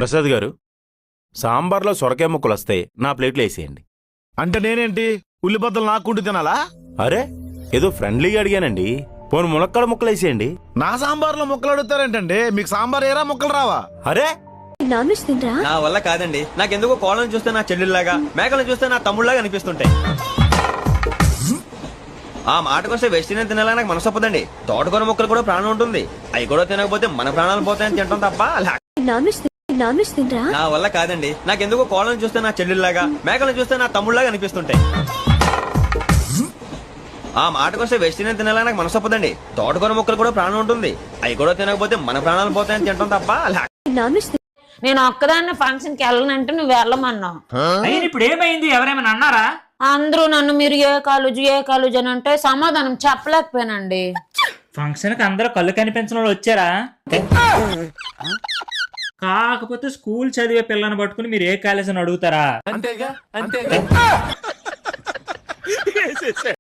ప్రసాద్ గారు, సాంబార్లో సొరకాయ ముక్కలు వస్తాయి, నా ప్లేట్లో వేసేయండి. అంటే నేనేంటి ఉల్లిబద్దలు నాకుంటూ తినాలా? అరే, ఏదో ఫ్రెండ్లీగా అడిగానండి. పోను ములక్కాడ ముక్కలు వేసేయండి. నా సాంబార్లో ముక్కలు అడుగుతారేంటండి? మీకు సాంబార్ ఏరా ముక్కలు రావా? అరే, నాన్ వెజ్ తినరా? నా వల్ల కాదండి. నాకెందుకో కోళ్ళని చూస్తే నా చెల్లెళ్ళలాగా, మేకలను చూస్తే నా తమ్ముళ్ళలాగా అనిపిస్తుంటాయి. ఆ మాటకొస్తే వెస్టిరియన్ తినాలని నాకు మనసు ఒప్పదండి. తోటకూర ముక్కలు కూడా ప్రాణం ఉంటుంది. అవి కూడా తినకపోతే మన ప్రాణాలు పోతాయని తింటాం తప్ప నాన్ వెజ్ తినరా? నా వల్ల కాదండి. నాకెందుకో కోళ్ళని చూస్తే నా చెల్లెళ్ళలాగా, మేకలను చూస్తే నా తమ్ముళ్ళలాగా అనిపిస్తుంటాయి. ఆ మాటకొస్తే వెస్టిరియన్ తినాలని నాకు మనసు ఒప్పదండి. తోటకూర ముక్కలు కూడా ప్రాణం ఉంటుంది. అవి కూడా తినకపోతే మన ప్రాణాలు పోతాయని తింటాం తప్ప నాన్ వెజ్ నేను ఒక్కదాన్ని ఫంక్షన్ కి వెళ్ళనంటే నువ్వు వెళ్ళమన్నావు. అయ్యి ఇప్పుడు ఏమైంది? ఎవరేమైనా అన్నారా? అందరూ నన్ను మీరు ఏ కాలేజు అని అంటే సమాధానం చెప్పలేకపోయానండి. ఫంక్షన్ కి అందరూ కళ్ళు కనిపించిన వాళ్ళు వచ్చారా? కాకపోతే స్కూల్ చదివే పిల్లని పట్టుకుని మీరు ఏ కాలేజ్ అని అడుగుతారా?